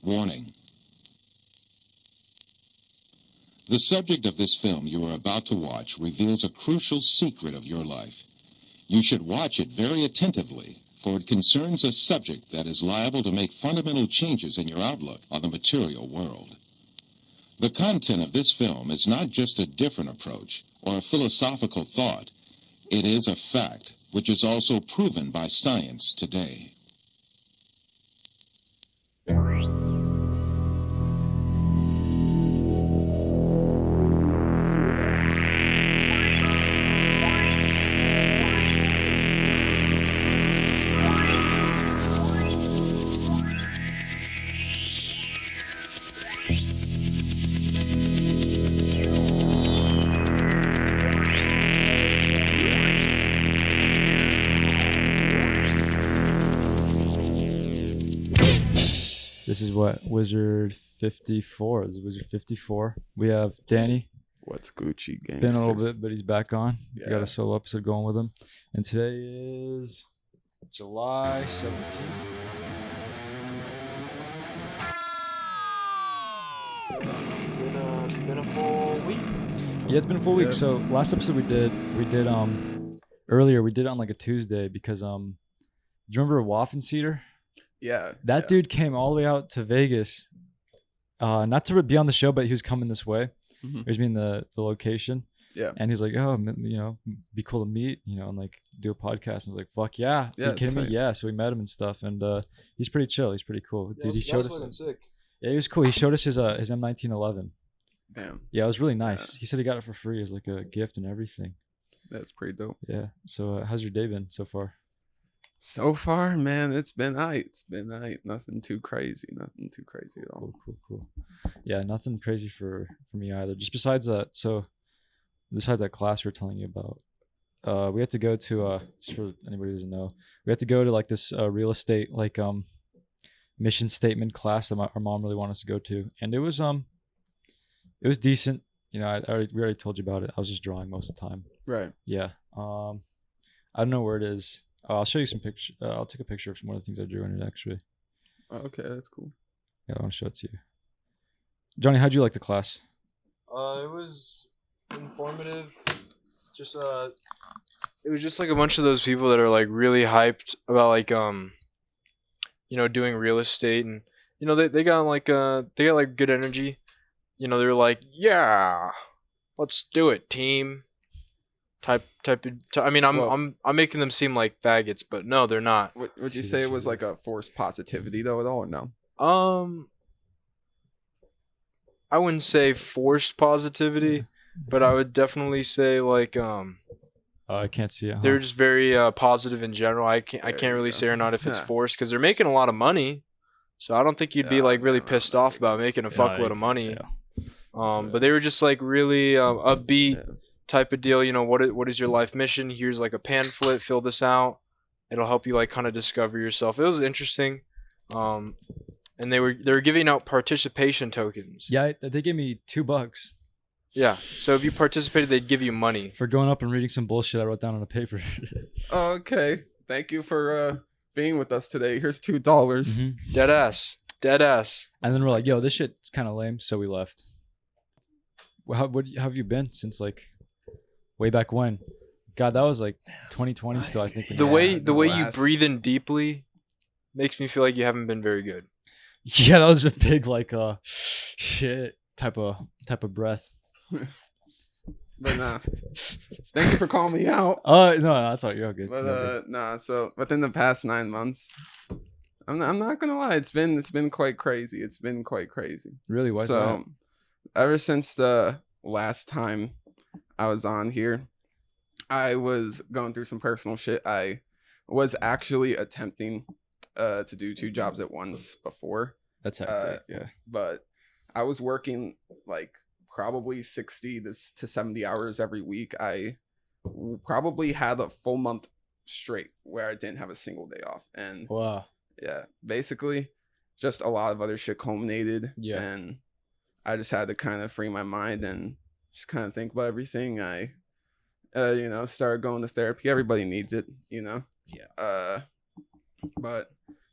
Warning. The subject of this film you are about to watch reveals a crucial secret of your life. You should watch it very attentively, for it concerns a subject that is liable to make fundamental changes in your outlook on the material world. The content of this film is not just a different approach or a philosophical thought. It is a fact, which is also proven by science today. This is what, Wizard 54. This is Wizard 54. We have Danny. What's Gucci Gangsters? Been a little bit, but he's back on. Yeah. We got a solo episode going with him. And today is July 17th. Been a full week. Yeah, it's been a full week. So last episode we did earlier, we did it on like a Tuesday because do you remember Waffenseeder? Yeah. That dude came all the way out to Vegas. Not to be on the show, but he was coming this way. Mm-hmm. He was being the location. Yeah. And he's like, oh, you know, be cool to meet, you know, and like do a podcast. And I was like, fuck yeah. Yeah, Are you kidding me? tight. Yeah. So we met him and stuff. And he's pretty chill. He's pretty cool. Dude, he showed us. Sick. Yeah, he was cool. He showed us his M1911. Damn. Yeah, it was really nice. Yeah. He said he got it for free as like a gift and everything. That's pretty dope. Yeah. So how's your day been so far? So far, man, it's been aight. It's been aight. Nothing too crazy. Nothing too crazy at all. Cool. Yeah, nothing crazy for me either. Just besides that, so besides that class we were telling you about, we had to go to just for anybody who doesn't know, we had to go to like this real estate like mission statement class that our mom really wanted us to go to, and it was decent. You know, we already told you about it. I was just drawing most of the time. Right. Yeah. I don't know where it is. I'll show you some pictures. I'll take a picture of one of the things I drew in it, actually. Oh, okay, that's cool. Yeah, I want to show it to you. Johnny, how'd you like the class? It was informative. Just it was just like a bunch of those people that are like really hyped about like you know, doing real estate, and you know they got like good energy. You know, they were like, yeah, let's do it, team. I mean, I'm making them seem like faggots, but no, they're not. Would you say it was like a forced positivity though at all, or no? I wouldn't say forced positivity, but I would definitely say like I can't see it. they're just very positive in general. I can't really say or not if it's forced, because they're making a lot of money, so I don't think you'd be like really pissed off about making a fuckload of money. But they were just like really upbeat type of deal. You know, what is your life mission? Here's like a pamphlet, fill this out. It'll help you like kind of discover yourself. It was interesting. And they were giving out participation tokens. Yeah, they gave me $2 Yeah. So if you participated, they'd give you money for going up and reading some bullshit I wrote down on a paper. Oh, okay. Thank you for being with us today. Here's $2. Mm-hmm. Dead ass. And then we're like, yo, this shit's kind of lame, so we left. Well, how have you been since like way back when? God, that was like 2020 still, I think. The way you breathe in deeply makes me feel like you haven't been very good. Yeah, that was a big like shit type of breath. But nah. Thank you for calling me out. No, that's all. You're all good. But nah. So within the past 9 months, I'm not gonna lie. It's been quite crazy. It's been quite crazy. Really? Why is that? Ever since the last time I was on here, I was going through some personal shit. I was actually attempting to do 2 jobs at once before. That's hectic. Yeah. But I was working like probably 60 to 70 hours every week. I probably had a full month straight where I didn't have a single day off. And wow. Yeah, basically just a lot of other shit culminated. Yeah. And I just had to kind of free my mind and just kind of think about everything. I started going to therapy. Everybody needs it, you know? Yeah. But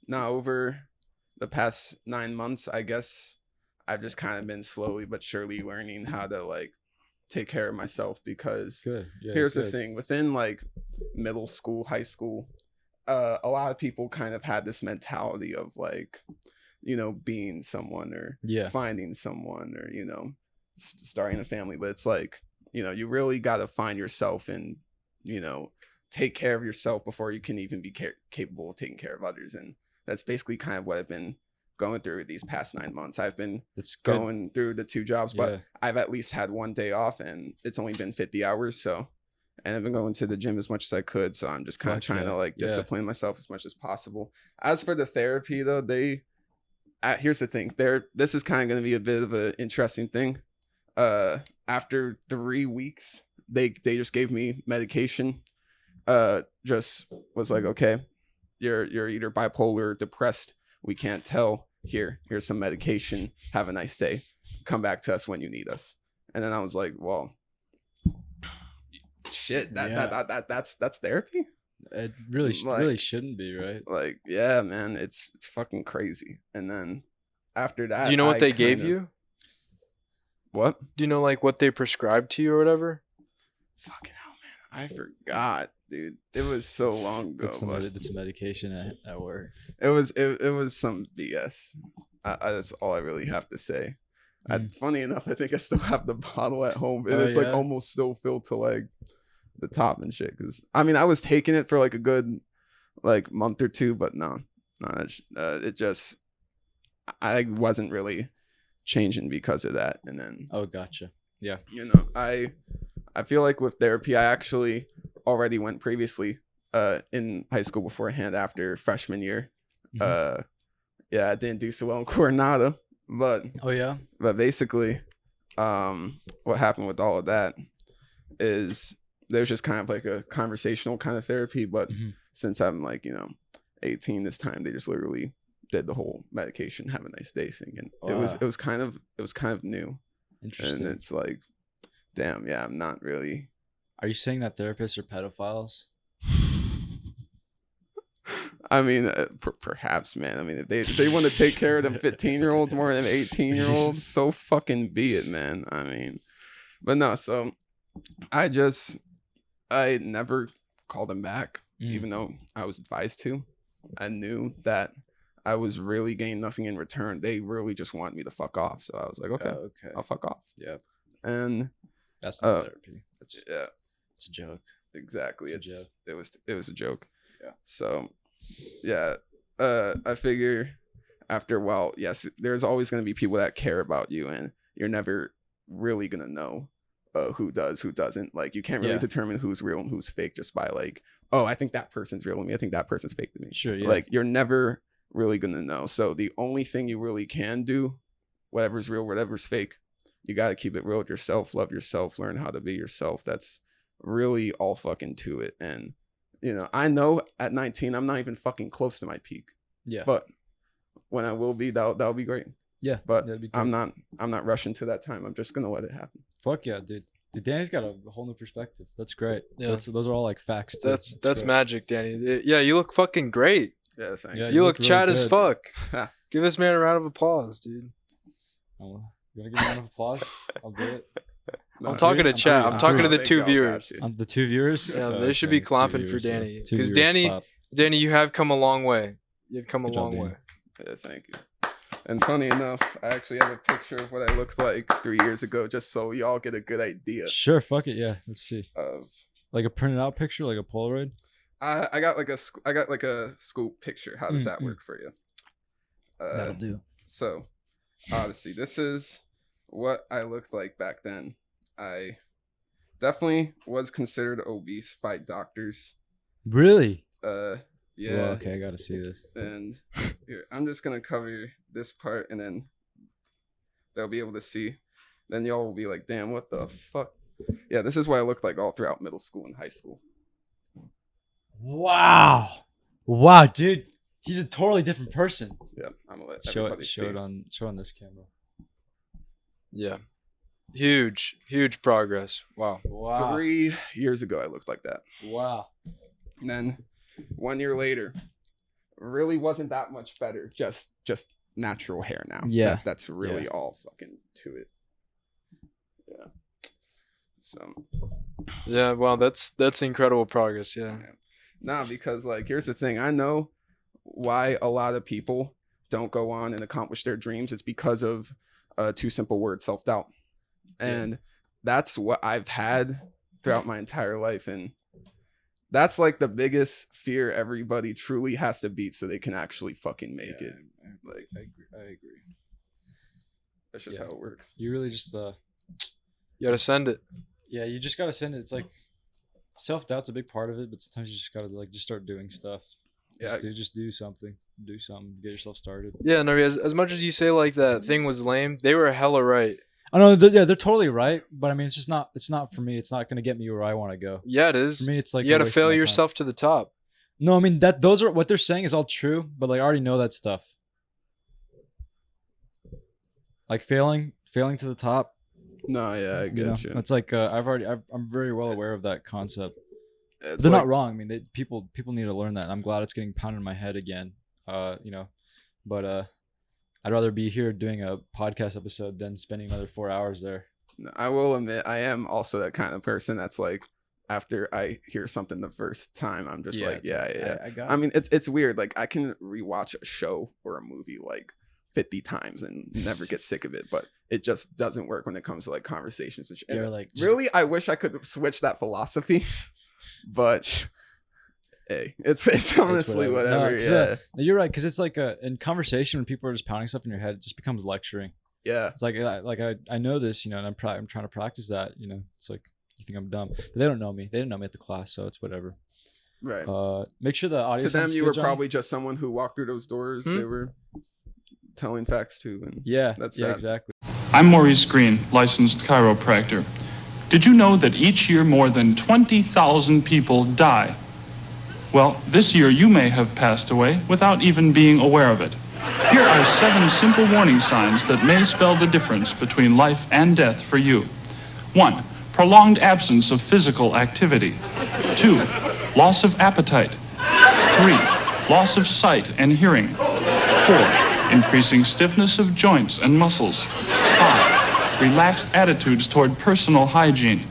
now over the past 9 months, I guess I've just kind of been slowly but surely learning how to like take care of myself, because here's the thing, within like middle school, high school, a lot of people kind of had this mentality of like, you know, being someone or finding someone or, you know, starting a family. But it's like, you know, you really got to find yourself and, you know, take care of yourself before you can even be capable of taking care of others. And that's basically kind of what I've been going through these past 9 months. I've been going through the 2 jobs, but I've at least had 1 day off, and it's only been 50 hours. So, and I've been going to the gym as much as I could. So I'm just kind of trying to like discipline myself as much as possible. As for the therapy though, here's the thing, this is kind of going to be a bit of an interesting thing. After 3 weeks, they just gave me medication. Just was like, okay, you're either bipolar or depressed. We can't tell. Here's some medication. Have a nice day. Come back to us when you need us. And then I was like, well, shit, that's therapy. It really shouldn't be, right? Like, yeah, man, it's fucking crazy. And then after that, do you know what they gave you? What? Do you know like what they prescribed to you or whatever? Fucking hell, man, I forgot, dude. It was so long ago. It's medication at work. It was some BS. That's all I really have to say. Funny enough, I think I still have the bottle at home, and it's like almost still filled to like the top and shit. Because I mean, I was taking it for like a good like month or 2, but no, it just, I wasn't really changing because of that. And then gotcha. Yeah, you know, I feel like with therapy, I actually already went previously in high school beforehand after freshman year. I didn't do so well in Coronado, but but basically what happened with all of that is there's just kind of like a conversational kind of therapy, but since I'm like, you know, 18 this time, they just literally did the whole medication, have a nice day thing, and it was kind of new. Interesting. And it's like, damn, yeah, I'm not really. Are you saying that therapists are pedophiles? I mean, perhaps, man. I mean, if they want to take care of them 15-year-olds more than 18-year-olds, so fucking be it, man. I mean, but no. So I never called them back, even though I was advised to. I knew that I was really getting nothing in return. They really just wanted me to fuck off. So I was like, okay, I'll fuck off. Yeah. And that's not therapy. It's a joke. Exactly. It was a joke. Yeah. So yeah, I figure after a while, yes, there's always going to be people that care about you, and you're never really going to know who does, who doesn't. Like, you can't really determine who's real and who's fake just by like, oh, I think that person's real to me, I think that person's fake to me. Sure. Yeah. Like, you're never really going to know. So the only thing you really can do, whatever's real, whatever's fake, you got to keep it real with yourself, love yourself, learn how to be yourself. That's really all fucking to it. And you know, I know at 19 I'm not even fucking close to my peak. Yeah. But when I will be, that'll be great. Yeah. But I'm not rushing to that time. I'm just gonna let it happen. Fuck yeah, dude. Dude, Danny's got a whole new perspective. That's great. Yeah. Those are all like facts. Too. That's magic, Danny. Yeah, you look fucking great. Yeah, thank you. You look really Chad as fuck. Give this man a round of applause, dude. Oh, you want to give me a round of applause? I'll do it. No, I'm talking to chat. I'm talking to the 2 viewers. The 2 viewers? Yeah, they should be clapping for Danny. Because Danny, you have come a long way. You've come a long way. Yeah, thank you. And funny enough, I actually have a picture of what I looked like 3 years ago, just so y'all get a good idea. Sure, fuck it, yeah. Let's see. Like a printed out picture, like a Polaroid? I got like a school picture. How does that work for you? That'll do. So, honestly, this is what I looked like back then. I definitely was considered obese by doctors. Really? Yeah. Well, okay, I gotta see this. And here, I'm just gonna cover this part, and then they'll be able to see. Then y'all will be like, "Damn, what the fuck?" Yeah, this is what I looked like all throughout middle school and high school. Wow, dude, he's a totally different person. Yeah, I'm gonna let everybody show it on this camera. Yeah. Huge progress. Wow. 3 years ago, I looked like that. Wow. And then 1 year later, really wasn't that much better. Just natural hair now. Yeah. That's really all fucking to it. Yeah. So. Yeah, well, that's incredible progress. Yeah. Nah, because like here's the thing. I know why a lot of people don't go on and accomplish their dreams. It's because of two simple words: self-doubt. And that's what I've had throughout my entire life, and that's like the biggest fear everybody truly has to beat so they can actually fucking make it. Like I agree. That's just how it works. You really just you gotta send it. Yeah, you just gotta send it. It's like self-doubt's a big part of it, but sometimes you just gotta like just start doing stuff. Just do something. Get yourself started. Yeah, no, as much as you say like that thing was lame, they were hella right. I know, they're totally right, but I mean, it's not for me. It's not gonna get me where I want to go. Yeah, it is. For me, it's like you gotta fail yourself to the top. No, I mean those are what they're saying is all true, but like I already know that stuff. Like failing to the top. No, yeah, I get you. It's like I'm very well aware of that concept. It's they're not wrong. I mean, people need to learn that. And I'm glad it's getting pounded in my head again. But I'd rather be here doing a podcast episode than spending another 4 hours there. I will admit, I am also that kind of person that's like, after I hear something the first time, I'm just I mean, it's weird. Like I can rewatch a show or a movie like 50 times and never get sick of it, but it just doesn't work when it comes to like conversations and shit. You're like, really, I wish I could switch that philosophy, but hey, it's honestly whatever. No, you're right, because it's like in conversation when people are just pounding stuff in your head, it just becomes lecturing. Yeah, it's like I know this, and I'm trying to practice that. It's like you think I'm dumb, but they don't know me. They didn't know me at the class, so it's whatever. Right. Make sure the audio. To them, you were probably just someone who walked through those doors. They were telling facts too, and that's exactly. I'm Maurice Green, licensed chiropractor. Did you know that each year more than 20,000 people die? Well, this year you may have passed away without even being aware of it. Here are 7 simple warning signs that may spell the difference between life and death for you. 1. Prolonged absence of physical activity. 2. Loss of appetite. 3. Loss of sight and hearing. 4. Increasing stiffness of joints and muscles. 5. Relaxed attitudes toward personal hygiene.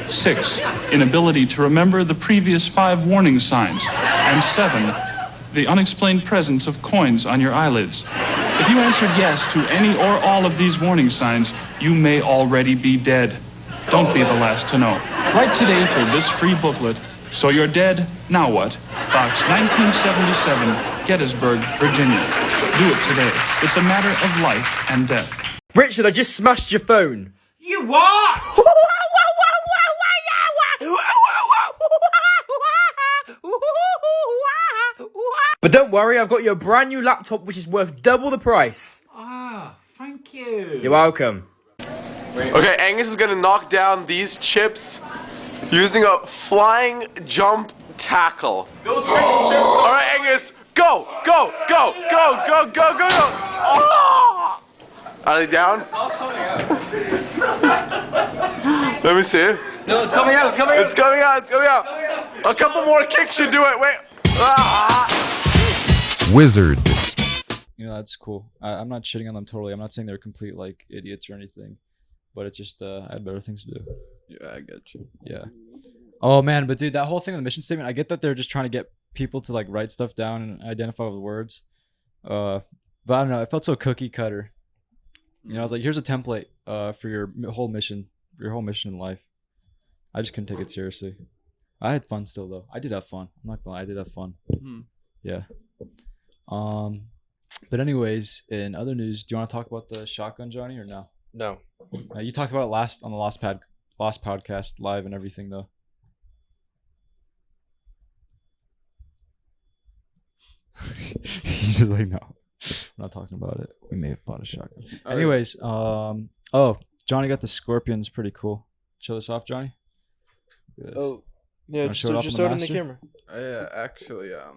6. Inability to remember the previous 5 warning signs. And 7. The unexplained presence of coins on your eyelids. If you answered yes to any or all of these warning signs, you may already be dead. Don't be the last to know. Write today for this free booklet. So you're dead, now what? Box 1977, Gettysburg, Virginia. Do it today. It's a matter of life and death. Richard, I just smashed your phone. You what? But don't worry, I've got you a brand new laptop which is worth double the price. Ah, thank you. You're welcome. Okay, Angus is gonna knock down these chips using a flying jump tackle. Those chips. All right, Angus, go, go, go, go, go, go, go, go. Oh! Are they down? It's all coming out. Let me see. No, it's coming out. It's coming out. It's coming out. It's coming out. A couple more kicks should do it. Wait. Ah! Wizard. That's cool. I'm not shitting on them totally. I'm not saying they're complete like idiots or anything, but it's just I had better things to do. Yeah, I get you. Yeah. Oh man, but dude, that whole thing in the mission statement, I get that they're just trying to get people to like write stuff down and identify with words. But I don't know, it felt so cookie cutter. I was like, here's a template for your whole mission in life. I just couldn't take it seriously. I had fun still though. I did have fun. I'm not gonna lie, I did have fun. Yeah. But anyways, in other news, do you want to talk about the shotgun, Johnny, or no? No. You talked about it on the last podcast live and everything though. He's just like, no, we're not talking about it. We may have bought a shotgun. Anyways, Johnny got the Scorpions, pretty cool. Show this off, Johnny. Oh, yeah, just throw it in the camera. Yeah, actually, I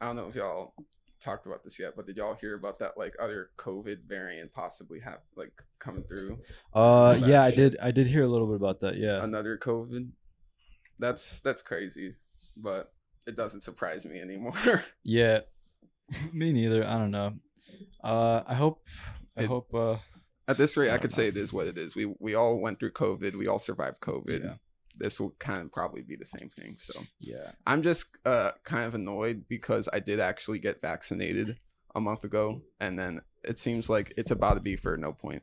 don't know if y'all talked about this yet, but did y'all hear about that like other COVID variant possibly coming through? Yeah, I did hear a little bit about that. Yeah, another COVID. That's crazy, but it doesn't surprise me anymore. Yeah, Me neither. I don't know. I hope. At this rate, I could know. say it is what it is. We all went through COVID. We all survived COVID. Yeah. This will kind of probably be the same thing. So Yeah. I'm just kind of annoyed because I did actually get vaccinated a month ago, and then it seems like it's about to be for no point.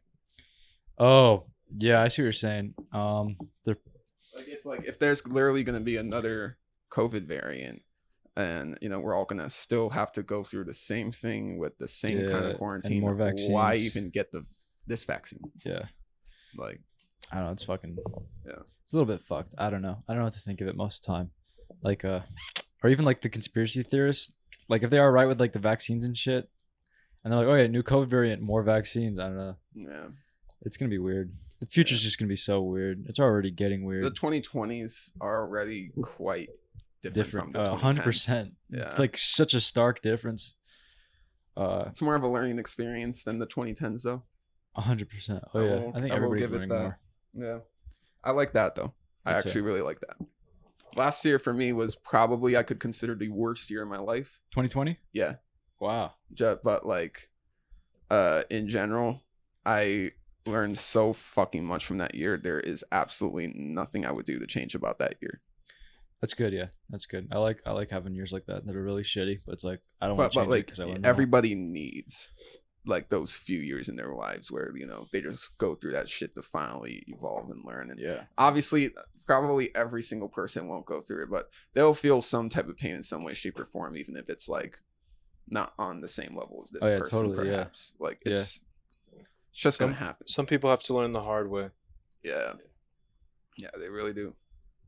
Oh, yeah. I see what you're saying. They're Like it's like if there's literally going to be another COVID variant, and we're all going to still have to go through the same thing with the same kind Yeah, of and quarantine. more vaccines. Why even get this vaccine? yeah. Like I don't know. It's fucking. Yeah. It's a little bit fucked. I don't know. I don't know what to think of it most of the time. Like or even like the conspiracy theorists. Like if they are right with like the vaccines and shit, and they're like, oh yeah, new COVID variant, more vaccines. I don't know. yeah. It's gonna be weird. The future's just gonna be so weird. It's already getting weird. The 2020s are already quite different. From the 100%. Yeah. It's like such a stark difference. It's more of a learning experience than the 2010s, though. 100%. Oh I yeah, will- I think I will everybody's give it learning that. more. Yeah, I like that though. I Me too. actually really like that. Last year for me was probably I could consider the worst year of my life. 2020. Yeah, Wow. but like, in general, I learned so fucking much from that year. There is absolutely nothing I would do to change about that year. That's good. Yeah, that's good. I like having years like that are really shitty, but it's like I don't want to But change it like because I learned everybody needs like those few years in their lives where they just go through that shit to finally evolve and learn. And Yeah. obviously probably every single person won't go through it, but they'll feel some type of pain in some way, shape, or form, even if it's like not on the same level as this Oh, yeah, person, totally, yeah. perhaps. Like it's just gonna happen. Some people have to learn the hard way. Yeah, they really do.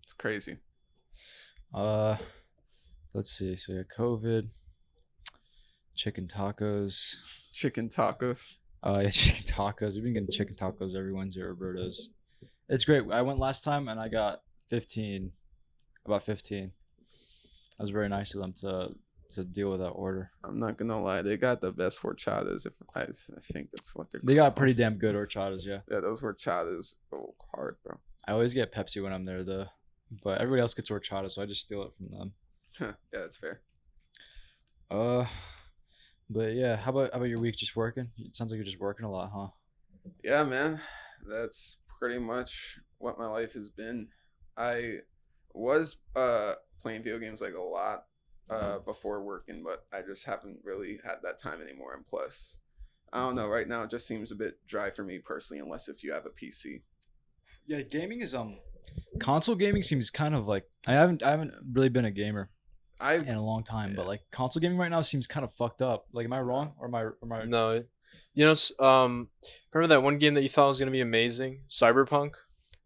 It's crazy. Let's see. So yeah, COVID, chicken tacos. Chicken tacos. Yeah, chicken tacos. We've been getting chicken tacos every Wednesday at Roberto's. It's great. I went last time and I got about 15. That was very nice of them to deal with that order. I'm not gonna lie, they got the best horchatas. If I think that's what they're. They got called. pretty damn good horchatas, yeah. Yeah, those horchatas go hard, bro. I always get Pepsi when I'm there though, but everybody else gets horchata, so I just steal it from them. Yeah, that's fair. But yeah, how about your week? Just working? It sounds like you're just working a lot, huh? Yeah, man, that's pretty much what my life has been. I was playing video games like a lot before working, but I just haven't really had that time anymore. And plus, I don't know, right now it just seems a bit dry for me personally, unless if you have a PC. Yeah, gaming is console gaming seems kind of like I haven't really been a gamer in a long time, but like console gaming right now seems kind of fucked up. Like, am I wrong or am I? No, remember that one game that you thought was gonna be amazing, Cyberpunk?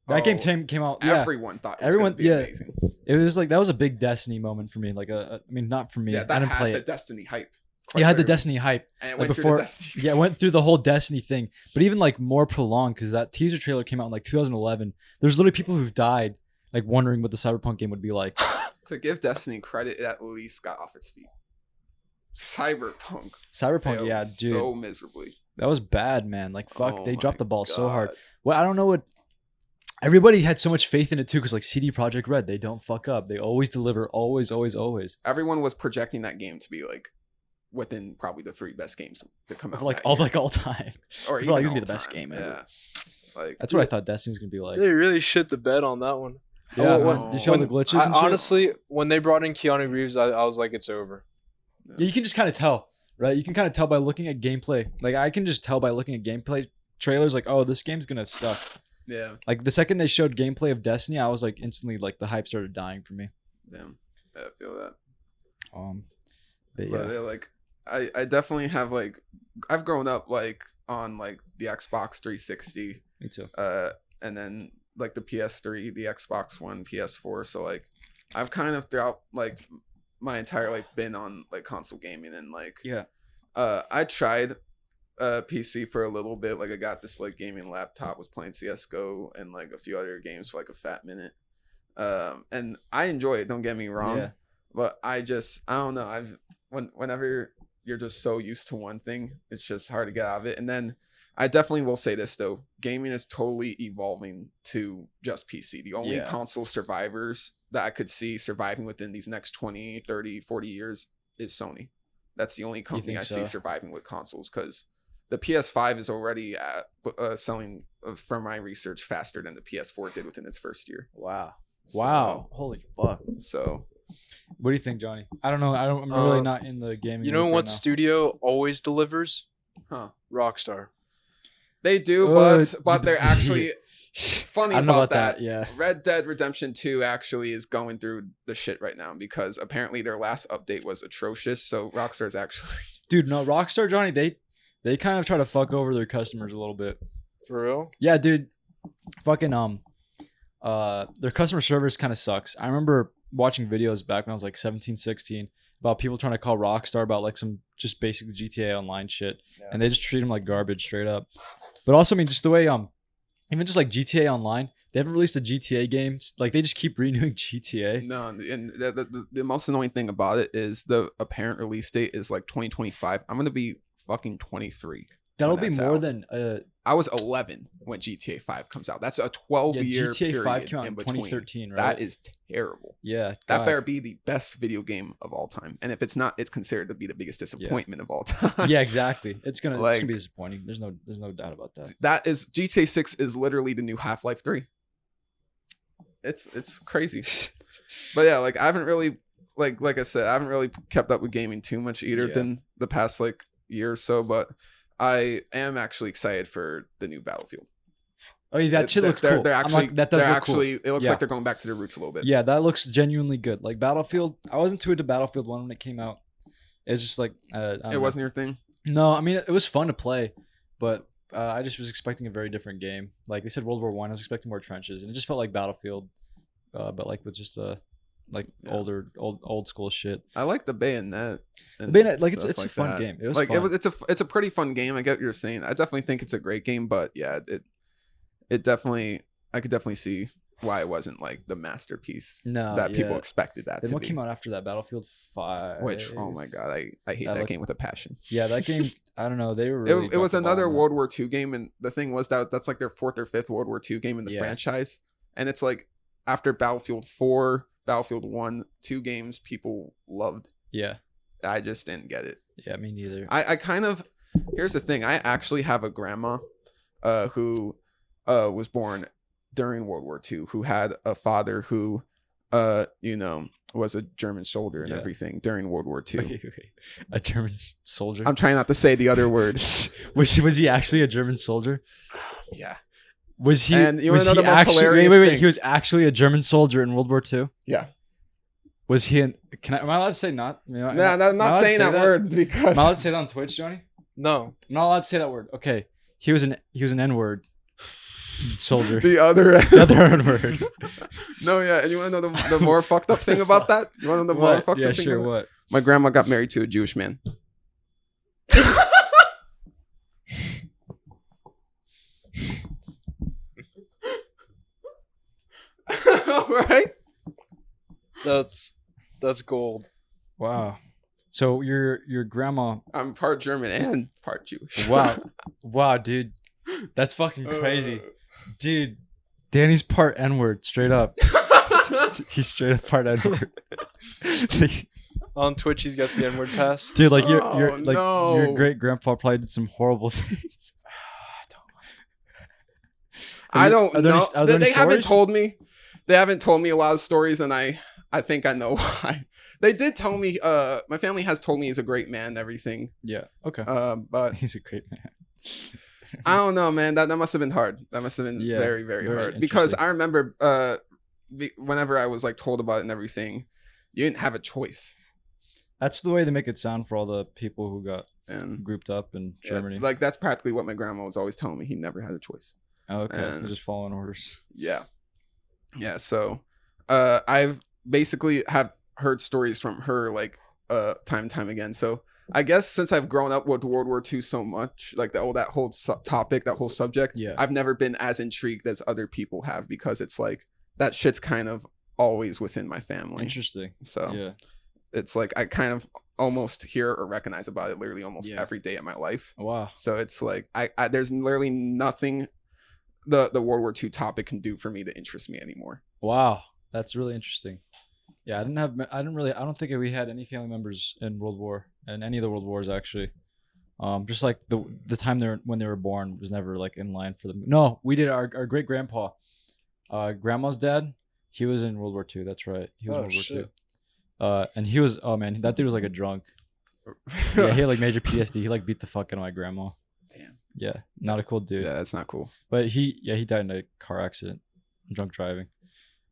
That game came out. Yeah, everyone thought it was gonna be amazing. It was like that was a big Destiny moment for me. Like I mean, not for me. Yeah, I that didn't had play the it. Destiny hype. You had the Destiny hype. And it like went before, through the Destiny. Yeah, it went through the whole Destiny thing, but even like more prolonged because that teaser trailer came out in like 2011. There's literally people who've died like wondering what the Cyberpunk game would be like. To give Destiny credit, it at least got off its feet. Cyberpunk, yeah, dude, so miserably. That was bad, man. Like fuck, they dropped the ball so hard. God. Well, I don't know what. Everybody had so much faith in it too, because like CD Projekt Red, they don't fuck up. They always deliver, always, always, always. Everyone was projecting that game to be like within probably the 3 best games to come out. All time. Or I even feel like it's gonna all be the best time. game ever. Yeah. Like That's what I thought Destiny was gonna be like. They really shit the bed on that one. Yeah, Oh, you see all the glitches. And shit? Honestly, when they brought in Keanu Reeves, I was like, it's over. Yeah, you can just kind of tell, right? You can kind of tell by looking at gameplay. Like I can just tell by looking at gameplay trailers, like, oh, this game's gonna suck. Yeah. Like the second they showed gameplay of Destiny, I was like instantly like the hype started dying for me. Damn. Yeah, I feel that. But But yeah, like I definitely have like I've grown up like on like the Xbox 360. me too. And then like the PS3, the Xbox One, PS4. So like I've kind of throughout like my entire life been on like console gaming, and like Yeah. I tried PC for a little bit. Like I got this like gaming laptop, was playing CS:GO and like a few other games for like a fat minute. And I enjoy it, don't get me wrong. Yeah. But I don't know. Whenever you're just so used to one thing, it's just hard to get out of it. And then I definitely will say this though, gaming is totally evolving to just PC. The only console survivors that I could see surviving within these next 20, 30, 40 years is Sony. That's the only company I see so? surviving with consoles, because the PS5 is already selling, from my research, faster than the PS4 did within its first year. Wow. So, Wow. Holy fuck. So, what do you think, Johnny? I don't know. I'm really not in the gaming. You know loop what right now. studio always delivers? huh? Rockstar. They do, but they're actually funny I don't know about about that. that. Yeah. Red Dead Redemption 2 actually is going through the shit right now because apparently their last update was atrocious. So Rockstar's actually Dude, no, Rockstar, Johnny, they kind of try to fuck over their customers a little bit. For real? Yeah, dude. Fucking their customer service kind of sucks. I remember watching videos back when I was like 17, 16 about people trying to call Rockstar about like some just basic GTA Online shit, and they just treat them like garbage straight up. But also, I mean, just the way even just like GTA Online, they haven't released a GTA game. Like they just keep renewing GTA. no. And the most annoying thing about it is the apparent release date is like 2025. I'm gonna be fucking 23. That'll when be that's more out. than I was 11 when GTA 5 comes out. That's a 12-year GTA period 5 came out in in between. 2013, right? That is terrible. Yeah, That God. better be the best video game of all time. And if it's not, it's considered to be the biggest disappointment of all time. Yeah, exactly. It's gonna Like- be disappointing. There's no doubt about that. That is GTA 6 is literally the new Half-Life 3. It's crazy. But yeah, like I haven't really like I said, I haven't really kept up with gaming too much either Yeah. than the past like year or so, but I am actually excited for the new Battlefield. Oh, yeah, that shit looks cool. They're actually that does they're look cool. actually it looks Yeah. like they're going back to their roots a little bit. Yeah, that looks genuinely good. Like Battlefield, I wasn't too into Battlefield 1 when it came out. It was just like I don't It know. wasn't your thing? No, I mean it was fun to play, but I just was expecting a very different game. Like they said World War 1, I was expecting more trenches, and it just felt like Battlefield, but like with just like Yeah. old school shit. I like the bayonet. and Bayonet, like it's stuff a like fun that. game. It was like fun. it's a pretty fun game. I get what you're saying. I definitely think it's a great game, but yeah, it definitely, I could definitely see why it wasn't like the masterpiece that people expected that Then to what be. came out after that? Battlefield 5. Which, oh my god, I hate that game with a passion. Yeah, that game. I don't know. They were really. It was dropped the ball another on that. World War II game, and the thing was that's like their 4th or 5th World War II game in the Yeah. franchise, and it's like after Battlefield 4, Battlefield 1, 2 games people loved. Yeah. I just didn't get it. Yeah, me neither. I kind of, here's the thing. I actually have a grandma who was born during World War II, who had a father who was a German soldier and Yeah. everything during World War II. Wait. A German soldier. I'm trying not to say the other word. Was he actually a German soldier? Yeah. Was he? And you was wanna know he the most actually, hilarious wait. thing? He was actually a German soldier in World War II. Yeah. Was he? Am I allowed to say not? No, I'm not saying that word because Am I allowed to say that on Twitch, Johnny? No. I'm not allowed to say that word. Okay. He was an N-word soldier. the other The other N-word. No, yeah. And you want to know the more fucked up thing about that? You want to know the more What? fucked Yeah, up thing? sure. about it? What? My grandma got married to a Jewish man. Right? That's gold. Wow. So your grandma. I'm part German and part Jewish. Wow, dude. That's fucking crazy. Dude, Danny's part N-word, straight up. He's straight up part N-word. On Twitch, he's got the N-word pass. Dude, like Oh, your great grandpa probably did some horrible things. I don't Are there know. any They haven't stories? told me. They haven't told me a lot of stories, and I think I know why. They did tell me. My family has told me he's a great man and everything. Yeah. Okay. But He's a great man. I don't know, man. That must have been hard. That must have been Yeah, very, very very hard. Because interesting. I remember whenever I was like told about it and everything, you didn't have a choice. That's the way they make it sound for all the people who got And grouped up in yeah, Germany. like that's practically what my grandma was always telling me. He never had a choice. Oh, okay. and- Just following orders. Yeah. So I've basically have heard stories from her like time and time again. So I guess since I've grown up with World War II so much, like that whole topic, that whole subject, Yeah. I've never been as intrigued as other people have, because it's like that shit's kind of always within my family. Interesting. So Yeah. it's like I kind of almost hear or recognize about it literally almost Yeah. every day of my life. Wow. So it's like I there's literally nothing the World War II topic can do for me to interest me anymore. Wow. That's really interesting. Yeah, I don't think we had any family members in World War. and any of the world wars actually. Just like the time when they were born was never like in line for them. No, we did our great grandpa, grandma's dad. He was in World War II. That's right. He was in World War II. And he was, oh man, that dude was like a drunk. Yeah, he had like major PTSD. He like beat the fuck out of my grandma. Damn. Yeah, not a cool dude. Yeah, that's not cool. But he died in a car accident, drunk driving.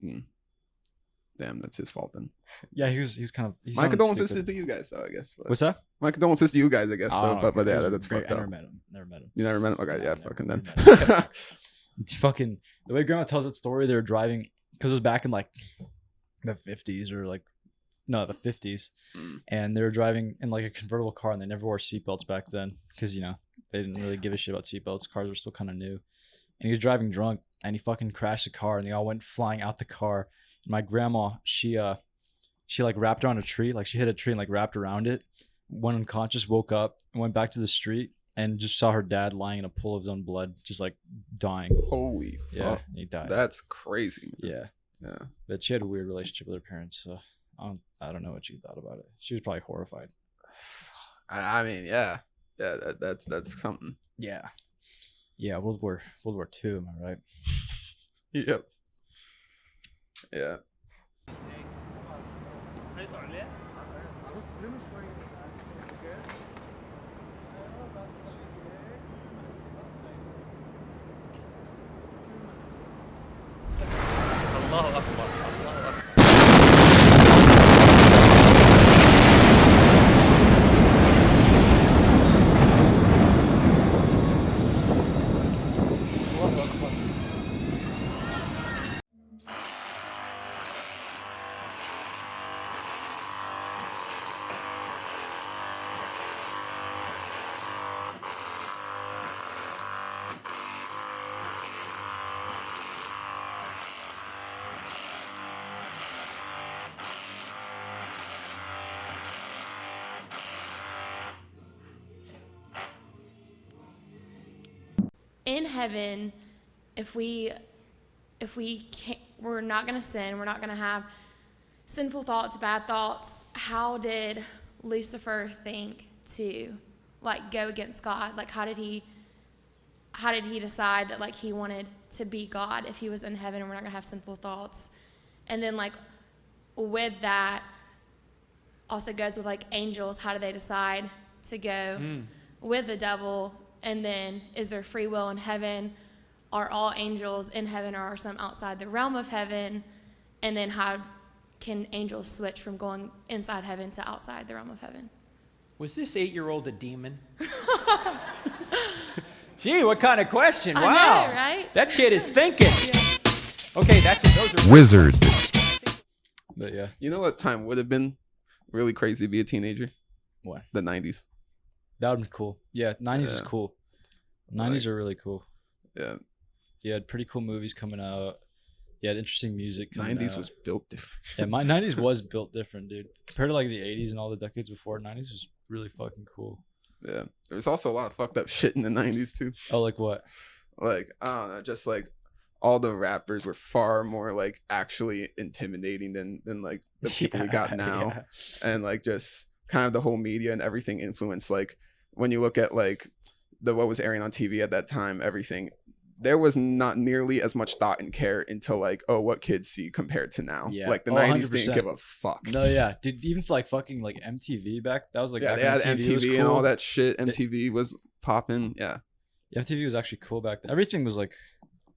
Damn, that's his fault then. Yeah, he was kind of. My condolences to you guys, though, I guess. But What's that? my condolences to you guys, I guess. But yeah, that's great. fucked up. I never met him. You never met him? Okay, yeah, fucking then. Fucking the way grandma tells that story, they were driving because it was back in like the 50s or like no, the 50s, and they were driving in like a convertible car, and they never wore seatbelts back then because you know they didn't really give a shit about seatbelts. Cars were still kind of new, and he was driving drunk, and he fucking crashed the car, and they all went flying out the car. And my grandma, she like wrapped around a tree, like she hit a tree and like wrapped around it, went unconscious, woke up, and went back to the street. And just saw her dad lying in a pool of his own blood, just like dying. Holy fuck. Yeah, he died. That's crazy. Man. Yeah. But she had a weird relationship with her parents, so I don't know what she thought about it. She was probably horrified. I mean, yeah. Yeah, that's something. Yeah. Yeah, World War II, am I right? Yep. Yeah. الله أكبر الله أكبر In heaven, if we can't, we're not going to sin, we're not going to have sinful thoughts, bad thoughts. How did Lucifer think to like go against God? Like how did he decide that like he wanted to be God if he was in heaven and we're not going to have sinful thoughts? And then like with that also goes with like angels. How do they decide to go with the devil? And then is there free will in heaven? Are all angels in heaven or are some outside the realm of heaven? And then how can angels switch from going inside heaven to outside the realm of heaven? Was this 8-year-old a demon? Gee, what kind of question? I Wow. know, right? That kid is thinking. Yeah. Okay, that's it. Those are Wizard. But yeah. You know what time would have been really crazy to be a teenager? What? The 90s. That would be cool. Yeah, 90s is cool. 90s are really cool. Yeah. You had pretty cool movies coming out. You had interesting music coming 90s out. was built different. Yeah, my 90s was built different, dude. Compared to like the 80s and all the decades before, 90s was really fucking cool. Yeah. There was also a lot of fucked up shit in the 90s too. Oh, like what? Like, I don't know, just like all the rappers were far more like actually intimidating than like the people we got now. Yeah. And like just kind of the whole media and everything influenced like when you look at like what was airing on TV at that time, everything, there was not nearly as much thought and care into like, oh, what kids see compared to now. Yeah. Like the 90s 100%. Didn't give a fuck. No, yeah. Dude, even for like fucking like MTV back, that was like, yeah, they had MTV cool. And all that shit. MTV was popping. Yeah. MTV was actually cool back then. Everything was like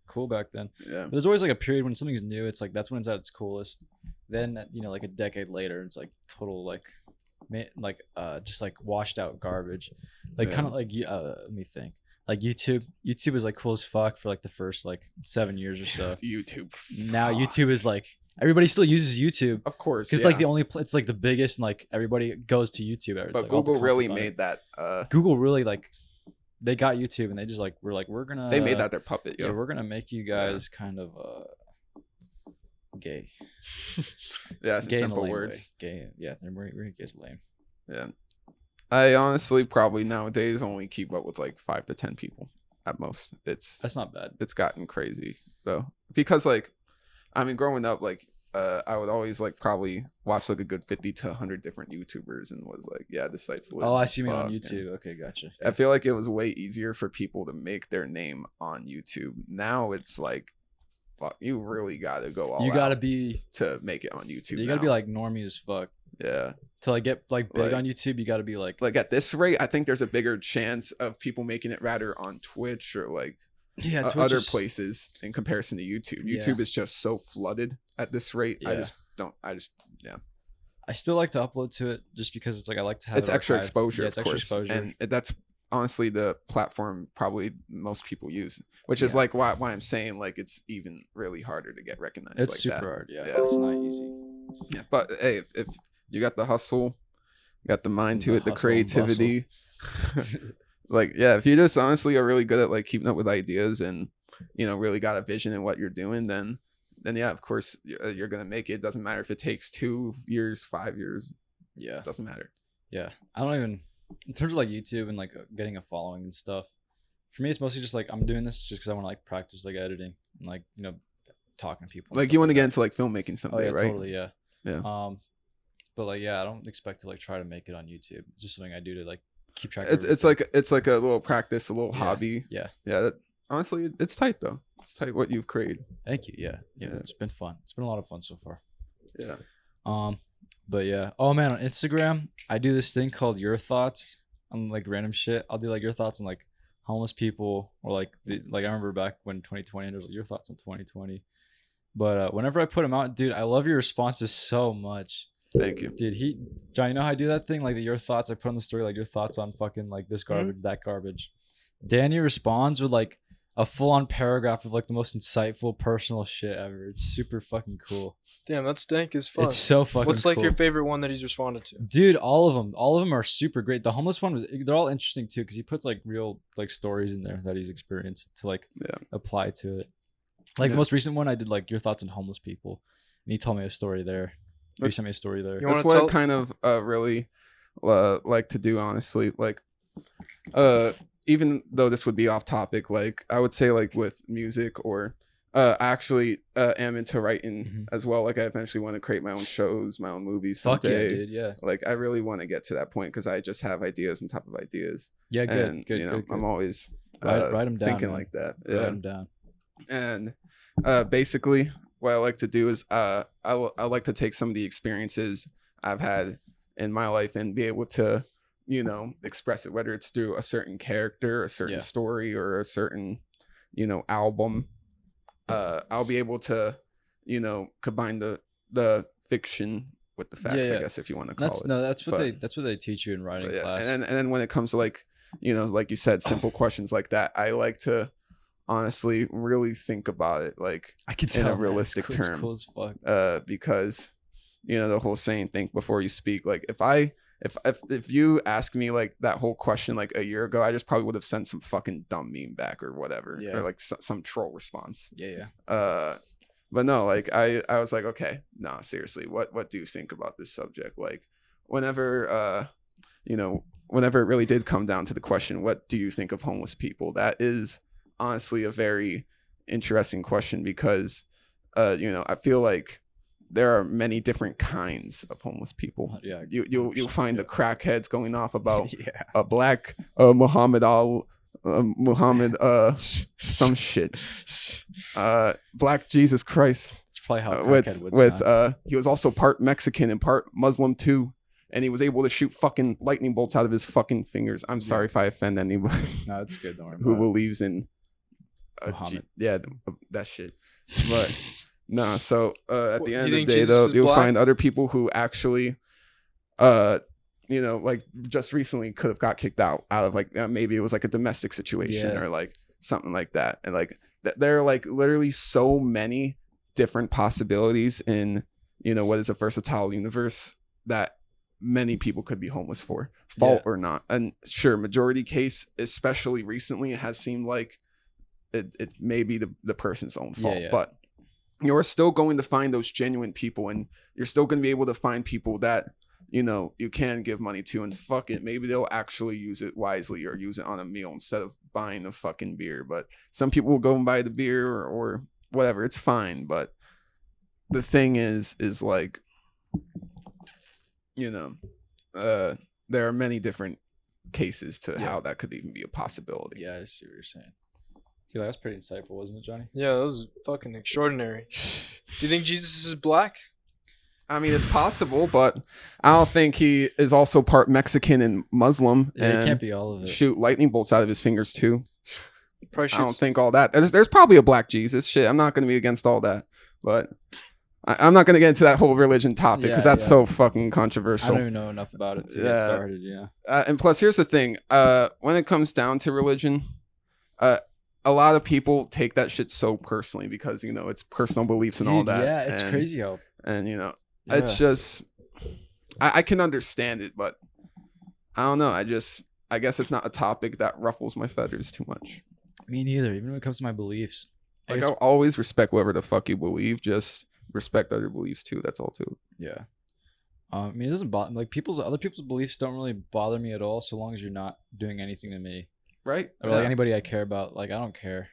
cool back then. Yeah. But there's always like a period when something's new. It's like, that's when it's at its coolest. Then, you know, like a decade later, it's like total like just like washed out garbage. Like kind of like let me think, like YouTube was like cool as fuck for like the first like 7 years or so. YouTube now YouTube is like everybody still uses YouTube, of course, because like the only it's like the biggest and like everybody goes to YouTube. But like, Google really made that Google really like they got YouTube and they just like we're gonna they made that their puppet. Yeah, we're gonna make you guys kind of gay. Yeah, gay simple words. Way. Gay, yeah, we're gonna get lame. Yeah, I honestly probably nowadays only keep up with like 5 to 10 people at most. That's not bad. It's gotten crazy though, because like, I mean, growing up, like I would always like probably watch like a good 50 to 100 different YouTubers and was like, yeah, this site's lit. Oh, I as see you mean on fuck. YouTube. And Okay, gotcha. I feel like it was way easier for people to make their name on YouTube. Now it's like, fuck, you really gotta go all You gotta out be to make it on YouTube. You gotta now. be like normie as fuck. Yeah. To like get like big Like- on YouTube, you gotta be like Like at this rate, I think there's a bigger chance of people making it rather on Twitch or like yeah, Twitch other is- places in comparison to YouTube. Yeah. YouTube is just so flooded at this rate. Yeah. Yeah. I still like to upload to it just because it's like I like to have It's it extra archived. exposure, Yeah, of it's extra course. exposure. And that's honestly the platform probably most people use, which is Yeah. like why I'm saying like it's even really harder to get recognized. It's like super that. hard. Yeah, Yeah. it's not easy. Yeah, but hey, if you got the hustle, you got the mind to The it, the hustle and creativity, like yeah, if you just honestly are really good at like keeping up with ideas and really got a vision in what you're doing, then yeah, of course you're gonna make it. It doesn't matter if it takes 2 years, 5 years. Yeah, It doesn't matter. yeah. I don't even in terms of like YouTube and like getting a following and stuff. For me, it's mostly just like I'm doing this just because I want to like practice like editing and like talking to people. and Like stuff you want to that. get into like filmmaking Oh someday, yeah, right? totally. Yeah. Yeah. But like yeah, I don't expect to like try to make it on YouTube. It's just something I do to like keep track. It's of it's like a little practice, a little Yeah, hobby. Yeah. Yeah. Honestly, it's tight though. It's tight what you've created. Thank you. Yeah. Yeah. It's been fun. It's been a lot of fun so far. Yeah. But yeah. Oh man, on Instagram, I do this thing called Your Thoughts on like random shit. I'll do like your thoughts on like homeless people or like I remember back when 2020 and there was like, your thoughts on 2020. But whenever I put them out, dude, I love your responses so much. Thank you. Dude, John, you know how I do that thing? Like your thoughts, I put on the story like your thoughts on fucking like this garbage, that garbage. Danny responds with like a full-on paragraph of like the most insightful personal shit ever. It's super fucking cool. Damn, that's dank as fuck. It's so fucking What's like cool. your favorite one that he's responded to? Dude, all of them are super great. The homeless one they're all interesting too because he puts like real like stories in there that he's experienced to like apply to it. Like the most recent one I did like your thoughts on homeless people, and he told me a story there. He sent me a story there. That's what I kind of really like to do, honestly. Like even though this would be off topic, like I would say like with music or I actually am into writing as well. Like I eventually want to create my own shows, my own movies Fuck someday. yeah, dude, yeah. Like I really want to get to that point because I just have ideas on top of ideas. Yeah, good, and, good, good. I'm always write them down, thinking man. like that. Write Yeah. them down. And basically what I like to do is I like to take some of the experiences I've had in my life and be able to express it, whether it's through a certain character, a certain story, or a certain album. I'll be able to combine the fiction with the facts, I guess, if you want to call it. That's what they teach you in writing class. And then when it comes to like like you said, simple questions like that, I like to honestly really think about it like I can in tell, a realistic man. It's term. cool as fuck. Because the whole saying, think before you speak. Like if you ask me like that whole question like a year ago, I just probably would have sent some fucking dumb meme back or whatever, or like some troll response. Yeah. But no, like I was like, okay, no, seriously, what do you think about this subject? Like whenever whenever it really did come down to the question, what do you think of homeless people? That is honestly a very interesting question because I feel like there are many different kinds of homeless people. Yeah, you'll find the crackheads going off about a black Muhammad some shit, black Jesus Christ. It's probably how a crackhead would sound. He was also part Mexican and part Muslim too, and he was able to shoot fucking lightning bolts out of his fucking fingers. I'm sorry if I offend anybody. No, it's good. Don't worry who about it. believes in Muhammad. that shit. But no, so at the end of the think day, Jesus though, is you'll black? find other people who actually, like just recently could have got kicked out of like maybe it was like a domestic situation or like something like that, and like there are like literally so many different possibilities in what is a versatile universe that many people could be homeless for, fault or not. And sure, majority case, especially recently, it has seemed like it may be the person's own fault, but you're still going to find those genuine people, and you're still going to be able to find people that you can give money to, and fuck it, maybe they'll actually use it wisely or use it on a meal instead of buying a fucking beer. But some people will go and buy the beer or whatever, it's fine, but the thing is like, there are many different cases to how that could even be a possibility. Yeah, I see what you're saying. See, that was pretty insightful, wasn't it, Johnny? Yeah, that was fucking extraordinary. Do you think Jesus is black? I mean, it's possible, but I don't think he is also part Mexican and Muslim. Yeah, and it can't be all of it. Shoot lightning bolts out of his fingers too. Probably I don't think all that. There's probably a black Jesus. Shit, I'm not going to be against all that, but I'm not going to get into that whole religion topic because that's so fucking controversial. I don't even know enough about it to get started. Yeah. And plus, here's the thing: when it comes down to religion, a lot of people take that shit so personally because it's personal beliefs and all that. Yeah, it's crazy how. And it's just, I can understand it, but I don't know. I guess it's not a topic that ruffles my feathers too much. Me neither. Even when it comes to my beliefs, I'll always respect whatever the fuck you believe. Just respect other beliefs too. That's all too. Yeah. I mean, it doesn't bother other people's beliefs don't really bother me at all, so long as you're not doing anything to me. Right. Or like anybody I care about. Like I don't care.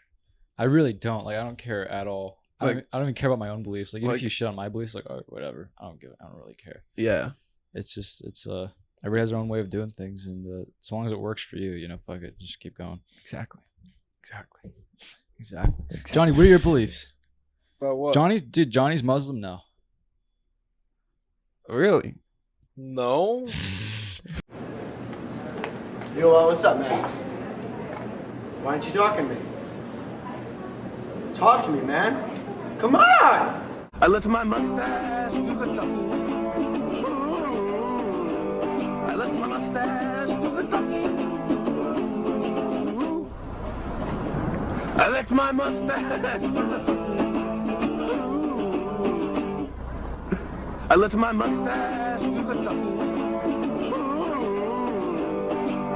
I really don't. Like I don't care at all. I don't even care about my own beliefs. Like, even if you shit on my beliefs, like, oh, whatever. I don't really care. Yeah. It's just, everybody has their own way of doing things. And as long as it works for you, fuck it. Just keep going. Exactly. Johnny, what are your beliefs? About what? Johnny's Muslim now. Really? No. Yo, what's up, man? Why aren't you talking to me? Talk to me, man. Come on! I left my mustache to the top. I left my mustache to the top. I left my mustache to the top. I left my mustache to the top.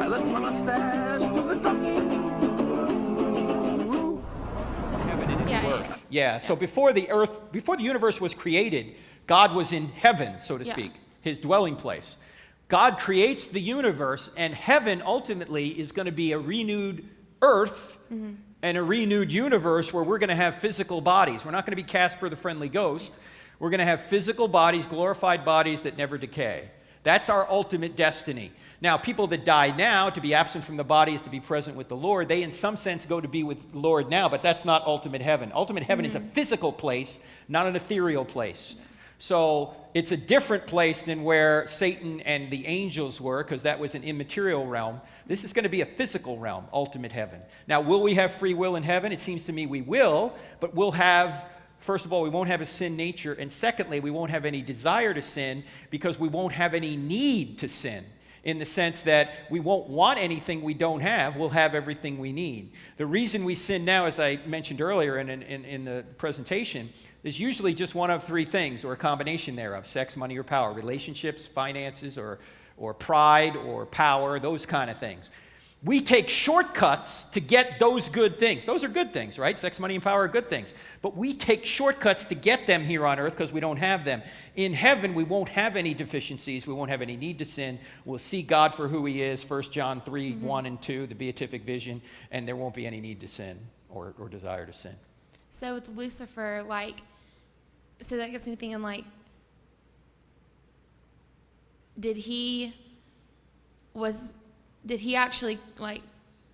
I left my mustache to the top. Yeah. So before the universe was created, God was in heaven, so to speak, his dwelling place. God creates the universe, and heaven ultimately is going to be a renewed earth and a renewed universe where we're going to have physical bodies. We're not going to be Casper the Friendly Ghost. We're going to have physical bodies, glorified bodies that never decay. That's our ultimate destiny. Now, people that die now, to be absent from the body is to be present with the Lord. They, in some sense, go to be with the Lord now, but that's not ultimate heaven. Ultimate heaven is a physical place, not an ethereal place. So it's a different place than where Satan and the angels were, because that was an immaterial realm. This is going to be a physical realm, ultimate heaven. Now, will we have free will in heaven? It seems to me we will, but we'll have... First of all, we won't have a sin nature. And secondly, we won't have any desire to sin because we won't have any need to sin, in the sense that we won't want anything we don't have. We'll have everything we need. The reason we sin now, as I mentioned earlier in the presentation, is usually just one of three things, or a combination thereof: sex, money, or power, relationships, finances, or pride, or power, those kind of things. We take shortcuts to get those good things. Those are good things, right? Sex, money, and power are good things. But we take shortcuts to get them here on earth because we don't have them. In heaven, we won't have any deficiencies. We won't have any need to sin. We'll see God for who he is, 1 John 3, 1 and 2, the beatific vision, and there won't be any need to sin or desire to sin. So with Lucifer, so that gets me thinking, did he actually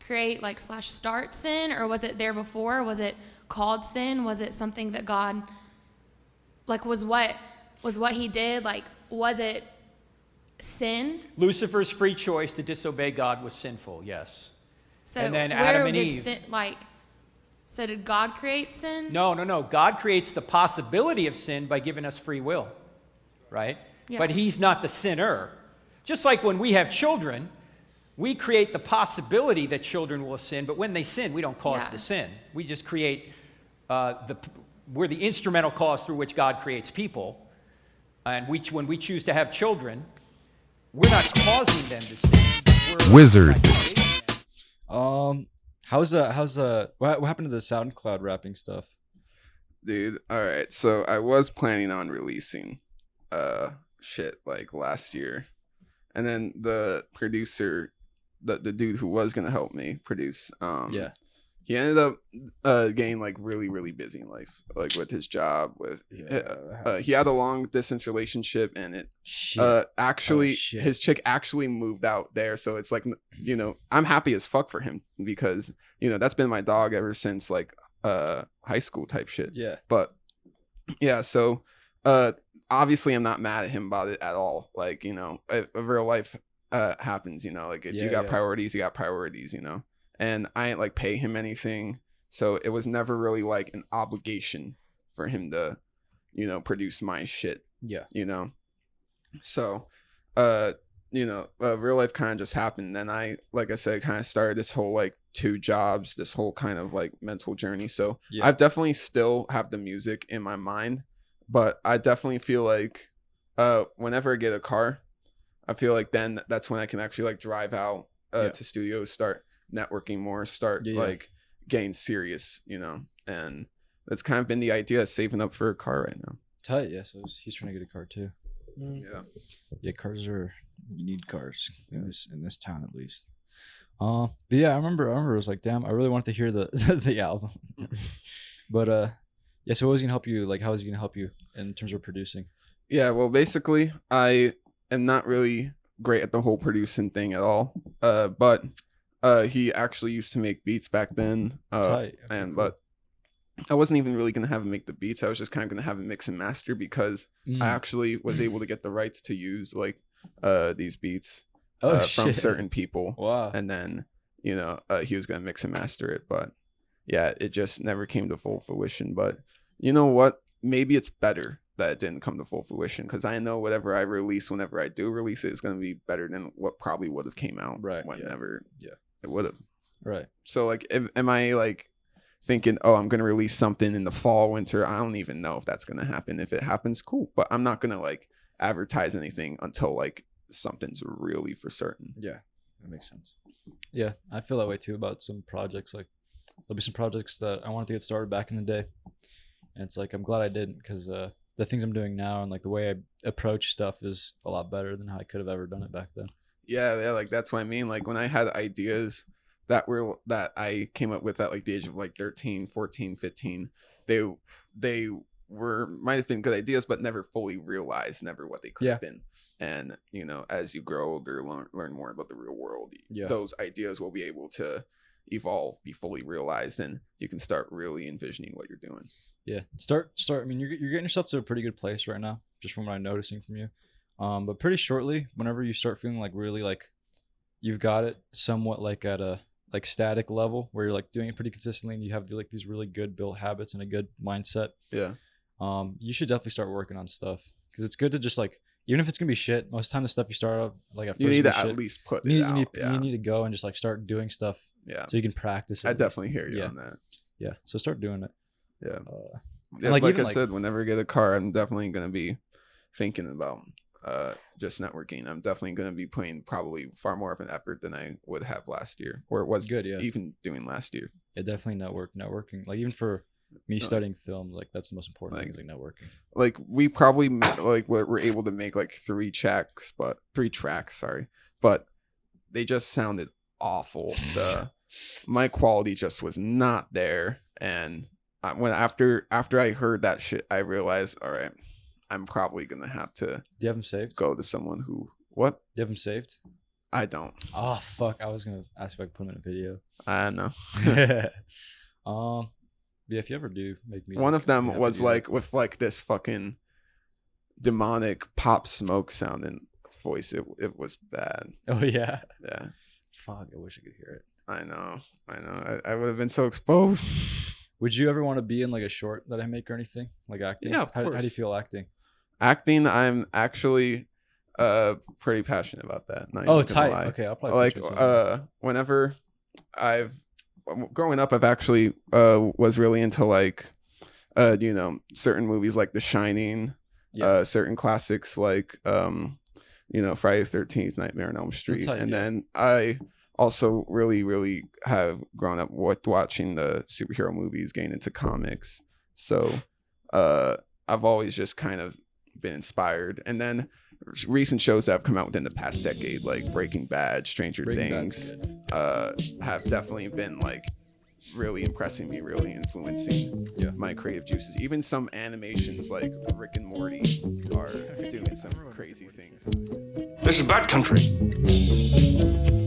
create / start sin, or was it there before? Was it called sin? Was it something that God was what he did? Was it sin? Lucifer's free choice to disobey God was sinful, yes. So and then Adam and Eve. So did God create sin? No. God creates the possibility of sin by giving us free will, right? Yeah. But he's not the sinner. Just like when we have children, we create the possibility that children will sin, but when they sin, we don't cause the sin. We just create, we're the instrumental cause through which God creates people. And when we choose to have children, we're not causing them to sin. Wizard. What happened to the SoundCloud rapping stuff? Dude, all right. So I was planning on releasing shit last year. And then the producer, the dude who was going to help me produce, he ended up getting like really, really busy in life, like with his job. With he had a long distance relationship, and it his chick actually moved out there. So it's like, you know, I'm happy as fuck for him because, you know, that's been my dog ever since like high school type shit. Yeah. But yeah, so obviously I'm not mad at him about it at all. Like, you know, real life happens, you know, like if you got priorities, you got priorities, you know. And I ain't like pay him anything, so it was never really like an obligation for him to, you know, produce my shit. Yeah. You know. So you know, real life kind of just happened. And I, like I said, kind of started this whole like 2 jobs, this whole kind of like mental journey. So I definitely still have the music in my mind, but I definitely feel like whenever I get a car, I feel like then that's when I can actually like drive out to studios, start networking more, start like getting serious, you know. And that's kind of been the idea, saving up for a car right now. Tight. Yeah, so he's trying to get a car too. Yeah, cars are, you need cars in this town at least. But yeah, I remember it was like, damn, I really wanted to hear the the album. But yeah, so what was he gonna help you, like how was he gonna help you in terms of producing? Yeah, well, basically I am not really great at the whole producing thing at all, but he actually used to make beats back then, but I wasn't even really gonna have him make the beats. I was just kind of gonna have him mix and master, because I actually was able to get the rights to use like these beats from certain people. Wow. And then, you know, he was gonna mix and master it, but yeah, it just never came to full fruition. But you know what? Maybe it's better that it didn't come to full fruition, because I know whatever I release, whenever I do release it, is gonna be better than what probably would have came out whenever it would have. Right. So like, am I like thinking, oh, I'm gonna release something in the fall, winter? I don't even know if that's gonna happen. If it happens, cool, but I'm not gonna like advertise anything until like something's really for certain. Yeah, that makes sense. Yeah, I feel that way too about some projects. Like there'll be some projects that I wanted to get started back in the day, and it's like I'm glad I didn't, because the things I'm doing now and like the way I approach stuff is a lot better than how I could have ever done it back then. Yeah, like that's what I mean. Like when I had ideas that I came up with at like the age of like 13, 14, 15, they were might have been good ideas, but never fully realized, never what they could have been. And you know, as you grow older, learn more about the real world, those ideas will be able to evolve, be fully realized, and you can start really envisioning what you're doing. Yeah, start. I mean, you're getting yourself to a pretty good place right now, just from what I'm noticing from you. But pretty shortly, whenever you start feeling like really like you've got it somewhat like at a like static level where you're like doing it pretty consistently and you have like these really good built habits and a good mindset. Yeah. You should definitely start working on stuff, because it's good to just like, even if it's gonna be shit, most of the time the stuff you start out like at first, you need to at least put it out. You need to go and just like start doing stuff. Yeah. So you can practice it. I definitely hear you on that. Yeah. So start doing it. Yeah. Like I said, whenever I get a car, I'm definitely gonna be thinking about just networking. I'm definitely going to be putting probably far more of an effort than I would have last year, or it was good, even doing last year. Yeah, definitely networking. Like even for me studying film, like that's the most important thing, is like networking. Like we probably like we're able to make like 3 tracks, but they just sounded awful. My quality just was not there, and when after I heard that shit, I realized, all right, I'm probably gonna have to. Do you have them saved? Go to someone who. What? Do you have them saved? I don't. Oh fuck! I was gonna ask if I could put them in a video. I know. Yeah. If you ever do make music, one of them was like with like this fucking demonic Pop Smoke sounding voice. It was bad. Oh yeah. Yeah. Fuck! I wish I could hear it. I know. I would have been so exposed. Would you ever want to be in like a short that I make or anything, like acting? Yeah, of course. How do you feel acting? Acting, I'm actually pretty passionate about that. Oh, tight. Okay, I'll probably like whenever growing up, I've actually was really into like you know, certain movies like The Shining, certain classics like you know, Friday the 13th, Nightmare on Elm Street, and then I also really have grown up with watching the superhero movies, getting into comics. So I've always just kind of been inspired. And then recent shows that have come out within the past decade, like Breaking Bad, Stranger Things, have definitely been like really impressing me, really influencing my creative juices. Even some animations like Rick and Morty are doing some crazy things. This is bad country.